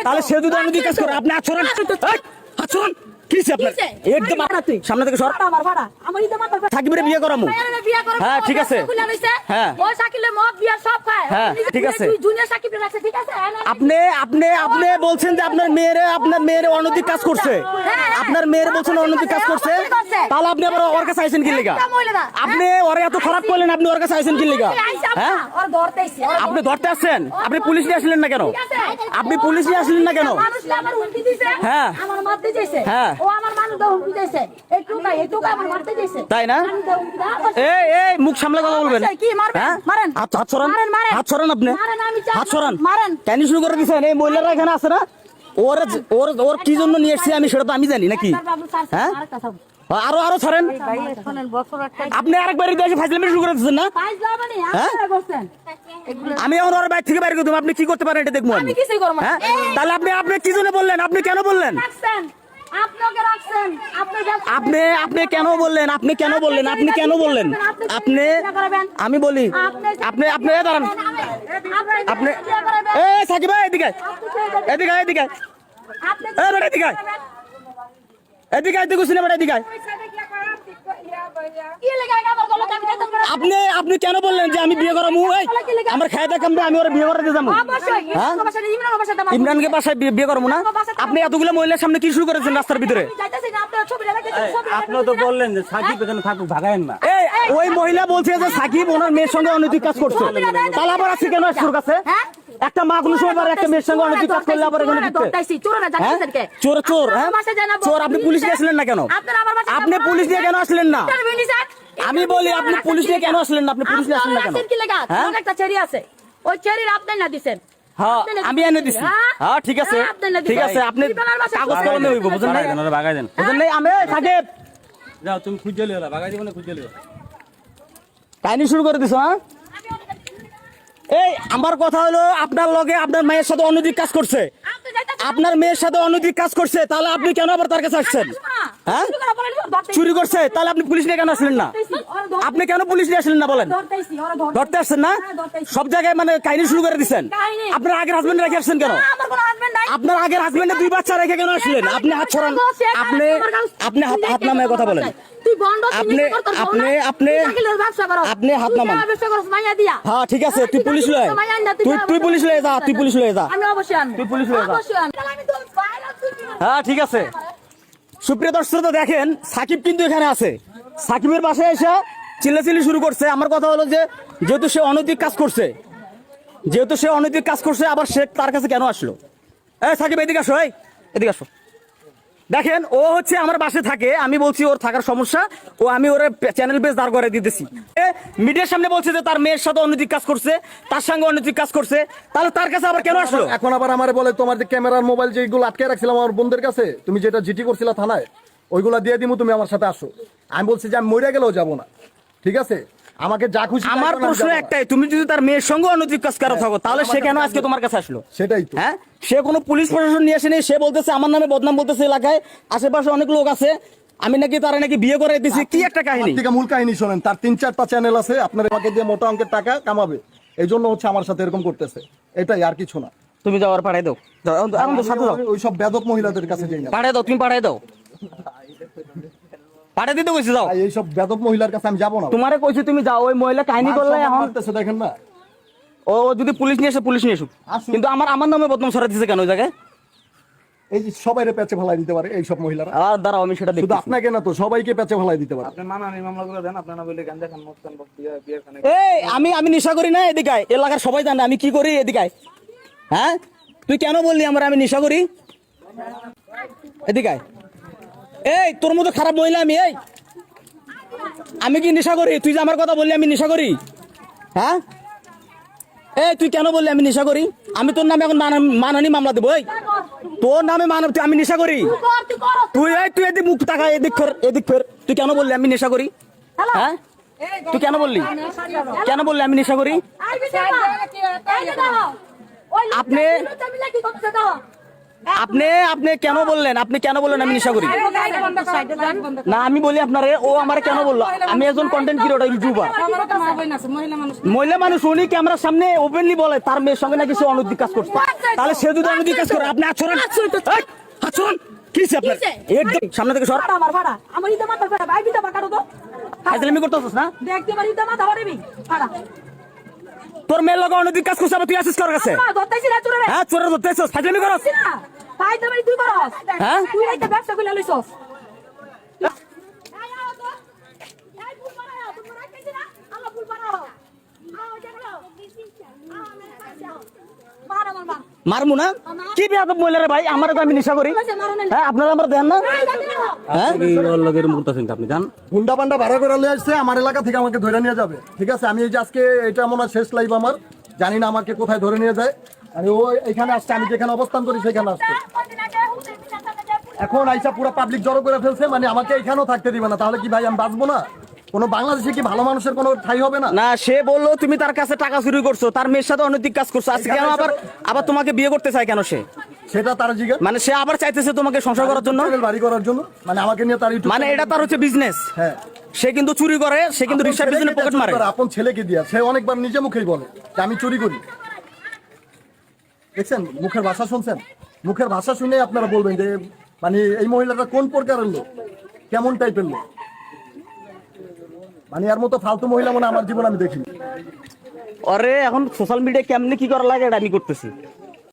তাহলে সে যদি অনৈতিক কাজ করে আপনি আচরণ আচরণ কিছে আপনার একদম সামনে থেকে সর আমার ভাড়া আমার ইদে মাথা সাকিবের বিয়ে করামু হ্যাঁ ঠিক আছে হ্যাঁ ও সাকিলে মদ বিয়ার সব খায় হ্যাঁ ঠিক আছে জুনিয়র সাকিবের আছে ঠিক আছে আপনি আপনি আপনি বলছেন যে আপনার মেয়েরে অনৈতিক কাজ করছে আপনার মেয়ের বলছেন অনৈতিক কাজ করছে তাহলে আপনি আবার ওর কাছে আইছেন কি লাগা আপনি ওরে এত খারাপ করলেন আপনি ওর কাছে আইছেন কি লাগা হ্যাঁ ওর ধরতেইছি আপনি ধরতে আসছেন আপনি পুলিশ নিয়ে আসলেন না কেন আপনি পুলিশ নিয়ে আসলেন না কেন মানুষ আমার হুমকি দিছে হ্যাঁ আমার মারতে যাইছে হ্যাঁ ও আমার মানুষ হুমকি দিছে একটু আমার মারতে যাইছে তাই না এই এই মুখ সামলে কথা বলবেন কি মারবেন হ্যাঁ মারেন হাত সরান হাত সরান আপনি মারেন আমি চাই হাত সরান মারেন কেন শুরু করে দিছেন এই মহিলারা এখানে আছে না ওর ওর ওর কি জন্য নিয়ে এসেছি আমি সেটা তো আমি জানি নাকি হ্যাঁ আরো আরো ছড়েন আপনি আরেকবার এসে ফাইজলামি শুরু করে দিচ্ছেন না আমি এখন ওর বাইরে থেকে বাইরে করে দেবো আপনি কি করতে পারেন এটা দেখবো আমি হ্যাঁ তাহলে আপনি আপনি কি জন্য বললেন আপনি কেন বললেন আপনি আপনি কেন বললেন আপনি কেন বললেন আপনি কেন বললেন আপনি আমি বলি আপনি আপনি দাঁড়ান আপনি এই সাকিব ভাই এদিকে এদিকে এদিকে এই বেটা এদিকে এদিকে এদিকে শুনে বেটা এদিকে আপনি আপনি কেন বললেন যে আমি বিয়ে করাবো আমার খায় দেখাম আমি ওরা বিয়ে করাতে যাবো ইমরানকে বাসায় বিয়ে করবো না আপনি এতগুলো মহিলার সামনে কি শুরু করেছেন রাস্তার ভিতরে আপনি তো বললেন যে সাকিব এখানে থাকুক ভাগায়েন না ওই মহিলা বলছে যে সাকিব ওনার মেয়ের সঙ্গে অনৈতিক কাজ করছে তাহলে আবার আছে কেন আসছে ওর কাছে একটা মা কোনো সময় একটা মেয়ের সঙ্গে অনৈতিক কাজ করলে আবার এখানে চোর চোর হ্যাঁ চোর আপনি পুলিশ নিয়ে আসলেন না কেন আপনি পুলিশ নিয়ে কেন আসলেন না আমি বলি আপনি পুলিশ নিয়ে কেন আসলেন না আপনি পুলিশ নিয়ে আসলেন না কেন একটা চেরি আছে ওই চেরির আপনি না দিছেন হ্যাঁ আমি এনে দিছি হ্যাঁ ঠিক আছে ঠিক আছে আপনি কাগজ কলমে হইব বুঝেন না ভাগাই দেন বুঝেন নাই আমি সাকিব যাও তুমি খুঁজে লিও ভাগাই দিব না খুঁজে লিও কাহিনী শুরু করে দিছো হ্যাঁ এই আমার কথা হলো আপনার লগে আপনার মেয়ের সাথে অনৈতিক কাজ করছে আপনার মেয়ের সাথে অনৈতিক কাজ করছে তাহলে আপনি কেন আবার তার কাছে আসছেন হ্যাঁ চুরি করছে তাহলে আপনি পুলিশ নিয়ে কেন আসলেন না আপনি কেন পুলিশ নিয়ে আসলেন না বলেন ধরতে আসছেন না সব জায়গায় মানে কাহিনী শুরু করে দিচ্ছেন আপনার আগের হাজবেন্ড রেখে আসছেন কেন আপনার আগের হাজবেন্ডে 2 বাচ্চা রেখে কেন আসলেন আপনি হাত ছড়ান আপনি আপনি হাত নামায় কথা বলেন আপনি আপনি আপনি আপনি হাত নামান হ্যাঁ ঠিক আছে তুই পুলিশ লয় তুই পুলিশ লয়ে যা তুই পুলিশ লয়ে যা তুই পুলিশ লয়ে যা হ্যাঁ ঠিক আছে সুপ্রিয় দর্শক দেখেন সাকিব কিন্তু এখানে আছে সাকিবের বাসায় এসে চিল্লাচিল্লি শুরু করছে আমার কথা হলো যে যেহেতু সে অনৈতিক কাজ করছে আবার সে তার কাছে কেন আসলো এই সাকিব এদিকে আসো এদিকে আসো দেখেন ও হচ্ছে আমার বাসে থাকে আমি বলছি ওর থাকার সমস্যা ও আমি ওর চ্যানেল বেস দাঁড় করে দিতেছি মিডিয়ার সামনে বলছে যে তার মেয়ের সাথে অনৈতিক কাজ করছে তার সঙ্গে অনৈতিক কাজ করছে তাহলে তার কাছে আবার কেন আসলো এখন আবার আমারে বলে তোমার যে ক্যামেরার মোবাইল যেগুলো আটকে রাখছিলাম আমার বন্ধুদের কাছে তুমি যেটা জিটি করছিলা থানায় ওইগুলা দিয়ে দিমু তুমি আমার সাথে আসো আমি বলছি যে আমি মরে গেলেও যাবো না ঠিক আছে আমাকে যা খুশি আমার প্রশ্ন একটাই তুমি যদি তার মেয়ের সঙ্গে অনৈতিক কাজ করা থাকো তাহলে সে কেন আজকে তোমার কাছে আসলো সেটাই তো হ্যাঁ সে কোনো পুলিশ প্রশাসন নিয়ে আসেনি সে বলতেছে আমার নামে বদনাম বলতেছে এলাকায় আশেপাশে অনেক লোক আছে আমি নাকি তারা নাকি বিয়ে করে দিছি কি একটা কাহিনী থেকে মূল কাহিনী শোনেন তার 3-4টা চ্যানেল আছে আপনার আমাকে দিয়ে মোটা অঙ্কের টাকা কামাবে এই জন্য হচ্ছে আমার সাথে এরকম করতেছে এটাই আর কিছু না তুমি যাওয়ার পাঠাই দাও এখন তো সাথে দাও ওই সব বেদক মহিলাদের কাছে যাই না পাঠাই দাও তুমি পাঠাই দাও পাঠাই দিতে কইছি যাও এই সব বেদক মহিলার কাছে আমি যাবো না তোমারে কইছি তুমি যাও ওই মহিলা কাহিনী করলে এখন দেখেন না ও যদি পুলিশ নিয়ে আসে পুলিশ নিয়ে আসুক কিন্তু আমার নামে বদনাম ছড়াই দিছে কেন ওই জায়গায় এই যে সবাইরে পেঁচে ফেলাই দিতে পারে এই সব মহিলারা আর দাঁড়াও আমি সেটা দেখি আপনাকে না তো সবাইকে পেঁচে ফেলাই দিতে পারে আপনি মানহানি মামলাগুলো দেন আপনারা বলে গাঞ্জা খান মদ খান বিয়ার খান এই আমি নেশা করি না এদিকে এলাকার সবাই জানে আমি কি করি এদিকে হ্যাঁ তুই কেন বললি আমি নেশা করি এদিকে এই তোর মতো খারাপ মহিলা আমি কি নেশা করি তুই যে আমার কথা বললি আমি নেশা করি হ্যাঁ এই তুই কেন বললি আমি নেশা করি আমি তোর নামে এখন মানহানি মামলা দেবো তোর নামে আমি নেশা করি তুই এদিক মুখ টাকা এদিক ফের তুই কেন বললি আমি নেশা করি হ্যাঁ তুই কেন বললি আমি নেশা করি আপনি আপনি কেন বললেন আমি নেশা করি? না আমি বলি আপনারে, ও আমার কেন বললো? আমি একজন কন্টেন্ট ক্রিয়েটর, ইউটিউবার, মহিলা মানুষ, উনি ক্যামেরার সামনে ওপেনলি বলে তার মেয়ের সঙ্গে নাকি সে অনৈতিক কাজ করছে। তাহলে সে যদি অনৈতিক কাজ করে, আপনি আচরণ আচরণ কি আপনার? একদম সামনে থেকে সর। আমার ভাড়া আমার ইদা মাথা ভাড়া ভাই দিতে বাকারো তো ফাজলামি করতেছিস না? দেখতে পারি ইদা মাথা ভাড়াবি ভাড়া তোর মেয়ের লগে অনৈতিক কাজ করছে, আবার তুই আসিস কার কাছে? না ধরতেছি না চোরে হ্যাঁ চোরের ধরতেছিস, ফাজলামি করছ। না ভাই তুমি তুই করস হ্যাঁ? তুই একটা ব্যবসা কইলা লইছস মারমু না? কি বেয়াদব মহিলা রে ভাই, আমার তো আমি নেশা করি। হ্যাঁ আপনারা আমার দেন না? হ্যাঁ এই ওর লগে এরকম করতেছেন আপনি জান? গুন্ডা পান্ডা ভাড়া করে নিয়ে আসছে আমার এলাকা থেকে, আমাকে ধরে নিয়ে যাবে। ঠিক আছে, আমি এই যে আজকে এটা মনে হয় শেষ লাইভ আমার, জানি না আমাকে কোথায় ধরে নিয়ে যায়। আমি ও এখানে আসছে, আমি যেখানে অবস্থান করি সেখানে আসছে। এখন আইসা পুরো পাবলিক জড়ো করে ফেলছে, মানে আমাকে এখানেও থাকতে দিবে না। তাহলে কি ভাই আমি বাঁচবো না? কোনো বাংলাদেশে কি ভালো মানুষের কোনো ঠাই হবে না? না, সে বললো তুমি তার কাছে টাকা চুরি করছো, তার মেয়ের সাথে অনৈতিক কাজ করছো, আজকে কেন আবার তোমাকে বিয়ে করতে চায় কেন সে? সেটা তার জিজ্ঞাসা, মানে সে আবার চাইতেছে তোমাকে সংসার করার জন্য, বাড়ি করার জন্য, মানে আমাকে নিয়ে তার ইউটিউব মানে এটা তার হচ্ছে বিজনেস। হ্যাঁ, সে কিন্তু চুরি করে, সে কিন্তু আপন রিক্সার পিছনে ছেলেকে পকেট চুরি মারে। করে, আপন ছেলেকে দিয়া সে অনেকবার নিজে মুখেই বলে যে আমি চুরি করি। দেখছেন মুখের ভাষা শুনছেন? মুখের ভাষা শুনে আপনারা বলবেন যে মানে এই মহিলাটা কোন প্রকারের লোক, কেমন টাইপের লোক। মানে এর মতো ফালতু মহিলা মনে হয় আমার জীবন আমি দেখিনি। আরে এখন সোশ্যাল মিডিয়া কেমনে কি করা লাগে এটা আমি করতেছি।